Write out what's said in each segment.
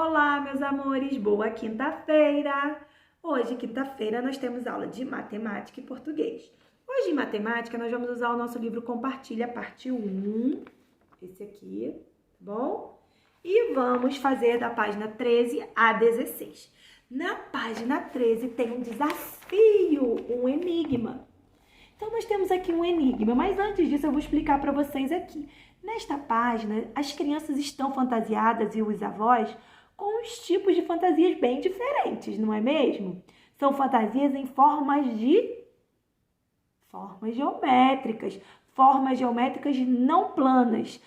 Olá, meus amores, boa quinta-feira! Hoje, quinta-feira, nós temos aula de matemática e português. Hoje, em matemática, nós vamos usar o nosso livro Compartilha, parte 1, esse aqui, tá bom? E vamos fazer da página 13 a 16. Na página 13 tem um desafio, um enigma. Então, nós temos aqui um enigma, mas antes disso eu vou explicar para vocês aqui. Nesta página, as crianças estão fantasiadas e os avós com os tipos de fantasias bem diferentes, não é mesmo? São fantasias em formas geométricas não planas,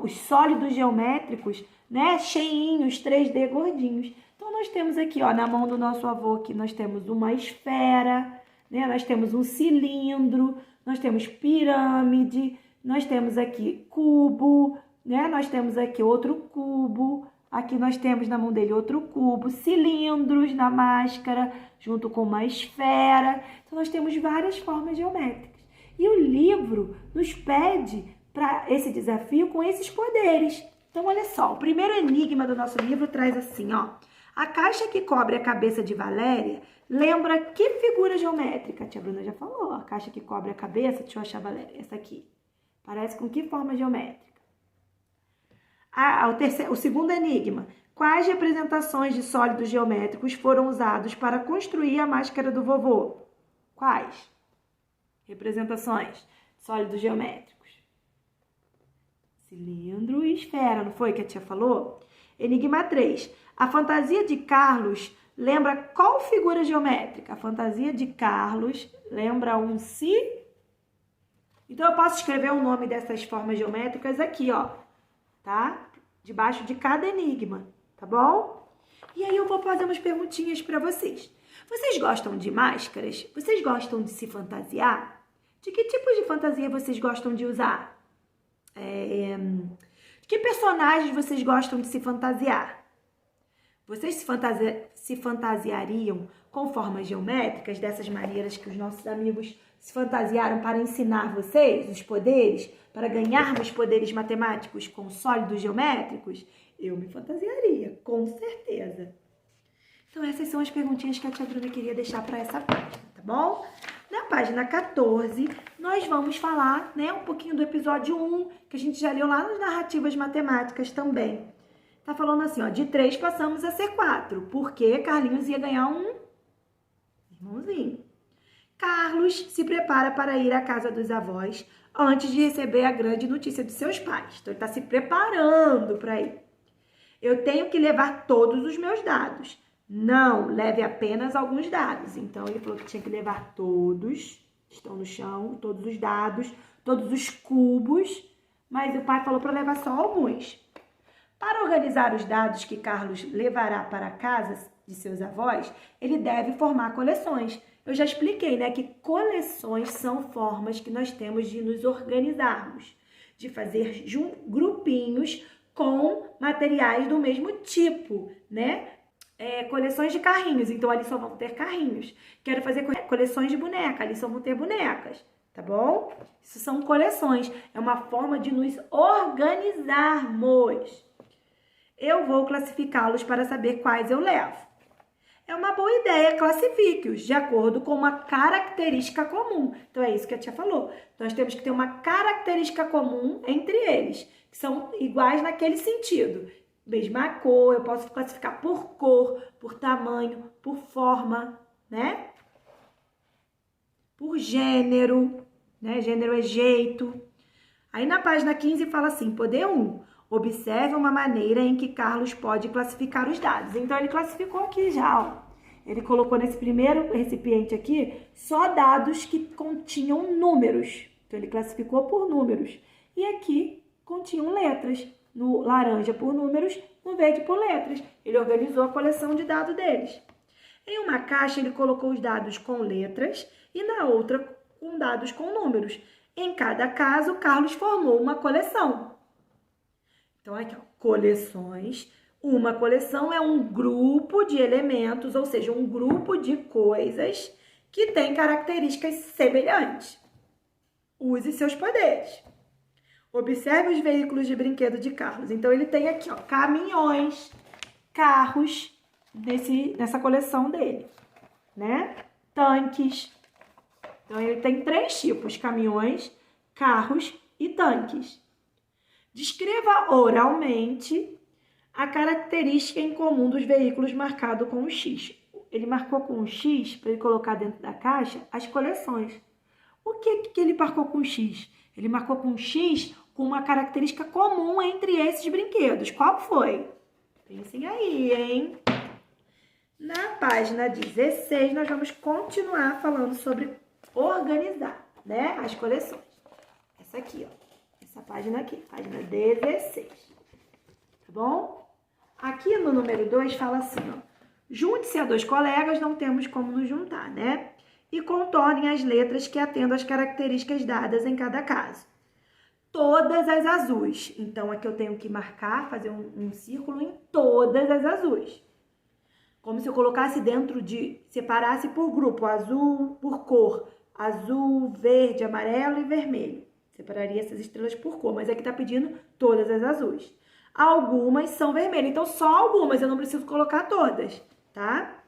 os sólidos geométricos, né, cheinhos, 3D gordinhos. Então, nós temos aqui, ó, na mão do nosso avô, aqui nós temos uma esfera, né, nós temos um cilindro, nós temos pirâmide, nós temos aqui cubo, né, nós temos aqui outro cubo, aqui nós temos na mão dele outro cubo, cilindros na máscara, junto com uma esfera. Então, nós temos várias formas geométricas. E o livro nos pede para esse desafio com esses poderes. Então, olha só, o primeiro enigma do nosso livro traz assim, ó. A caixa que cobre a cabeça de Valéria lembra que figura geométrica? A tia Bruna já falou, a caixa que cobre a cabeça, deixa eu achar, Valéria, essa aqui. Parece com que forma geométrica? O segundo enigma. Quais representações de sólidos geométricos foram usados para construir a máscara do vovô? Quais representações? Sólidos geométricos. Cilindro e esfera, não foi que a tia falou? Enigma 3. A fantasia de Carlos lembra qual figura geométrica? A fantasia de Carlos lembra um si? Então, eu posso escrever o nome dessas formas geométricas aqui, ó, tá? Debaixo de cada enigma, tá bom? E aí eu vou fazer umas perguntinhas para vocês. Vocês gostam de máscaras? Vocês gostam de se fantasiar? De que tipos de fantasia vocês gostam de usar? De que personagens vocês gostam de se fantasiar? Vocês se fantasiariam com formas geométricas, dessas maneiras que os nossos amigos se fantasiaram para ensinar vocês os poderes, para ganharmos poderes matemáticos com sólidos geométricos? Eu me fantasiaria, com certeza. Então, essas são as perguntinhas que a tia Bruna queria deixar para essa página, tá bom? Na página 14, nós vamos falar, né, um pouquinho do episódio 1, que a gente já leu lá nas narrativas matemáticas também. Tá falando assim, ó, de 3 passamos a ser 4, porque Carlinhos ia ganhar um irmãozinho. Carlos se prepara para ir à casa dos avós antes de receber a grande notícia de seus pais. Então, ele está se preparando para ir. Eu tenho que levar todos os meus dados. Não, leve apenas alguns dados. Então, ele falou que tinha que levar todos, estão no chão, todos os dados, todos os cubos, mas o pai falou para levar só alguns. Para organizar os dados que Carlos levará para a casa de seus avós, ele deve formar coleções. Eu já expliquei, né, que coleções são formas que nós temos de nos organizarmos, de fazer grupinhos com materiais do mesmo tipo, né? Coleções de carrinhos, então ali só vão ter carrinhos. Quero fazer coleções de boneca, ali só vão ter bonecas, tá bom? Isso são coleções, é uma forma de nos organizarmos. Eu vou classificá-los para saber quais eu levo. É uma boa ideia, classifique-os de acordo com uma característica comum. Então, é isso que a tia falou. Nós temos que ter uma característica comum entre eles, que são iguais naquele sentido. Mesma cor, eu posso classificar por cor, por tamanho, por forma, né? Por gênero, né? Gênero é jeito. Aí, na página 15, fala assim, poder 1. Observe uma maneira em que Carlos pode classificar os dados. Então, ele classificou aqui já, ó. Ele colocou nesse primeiro recipiente aqui só dados que continham números. Então, ele classificou por números. E aqui continham letras. No laranja por números, no verde por letras. Ele organizou a coleção de dados deles. Em uma caixa, ele colocou os dados com letras e na outra com dados com números. Em cada caso, Carlos formou uma coleção. Então, aqui, ó, coleções. Uma coleção é um grupo de elementos, ou seja, um grupo de coisas que tem características semelhantes. Use seus poderes. Observe os veículos de brinquedo de Carlos. Então, ele tem aqui, ó, caminhões. carros nessa coleção dele, né? Tanques. Então, ele tem 3 tipos: caminhões, carros e tanques. Descreva oralmente a característica em comum dos veículos marcado com um X. Ele marcou com um X para ele colocar dentro da caixa as coleções. O que ele marcou com X? Ele marcou com X com uma característica comum entre esses brinquedos. Qual foi? Pensem aí, hein? Na página 16, nós vamos continuar falando sobre organizar, né, as coleções. Essa aqui, ó. Essa página aqui, página 16. Tá bom? Aqui no número 2 fala assim, ó. Junte-se a 2 colegas, não temos como nos juntar, né? E contornem as letras que atendam às características dadas em cada caso. Todas as azuis. Então, aqui eu tenho que marcar, fazer um círculo em todas as azuis. Como se eu colocasse dentro separasse por grupo, azul por cor. Azul, verde, amarelo e vermelho. Separaria essas estrelas por cor, mas aqui tá pedindo todas as azuis. Algumas são vermelhas, então só algumas, eu não preciso colocar todas, tá?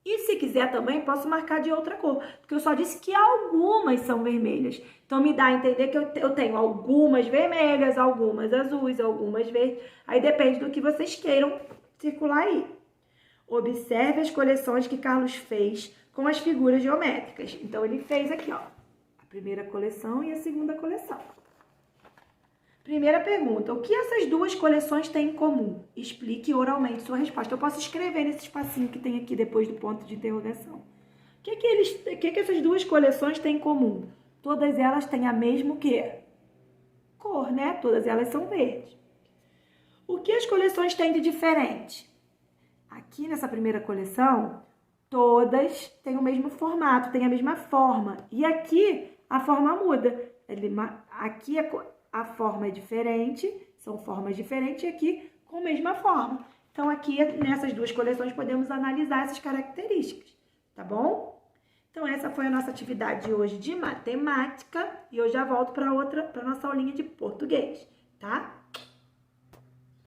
E se quiser também, posso marcar de outra cor, porque eu só disse que algumas são vermelhas. Então, me dá a entender que eu tenho algumas vermelhas, algumas azuis, algumas verdes. Aí depende do que vocês queiram circular aí. Observe as coleções que Carlos fez com as figuras geométricas. Então, ele fez aqui, ó, a primeira coleção e a segunda coleção. Primeira pergunta, o que essas 2 coleções têm em comum? Explique oralmente sua resposta. Eu posso escrever nesse espacinho que tem aqui depois do ponto de interrogação. O que essas 2 coleções têm em comum? Todas elas têm a mesma cor, né? Todas elas são verdes. O que as coleções têm de diferente? Aqui nessa primeira coleção, todas têm o mesmo formato, têm a mesma forma. E aqui a forma muda. Aqui a forma é diferente, são formas diferentes, e aqui com a mesma forma. Então, aqui nessas 2 coleções podemos analisar essas características, tá bom? Então, essa foi a nossa atividade de hoje de matemática, e eu já volto para a nossa aulinha de português, tá?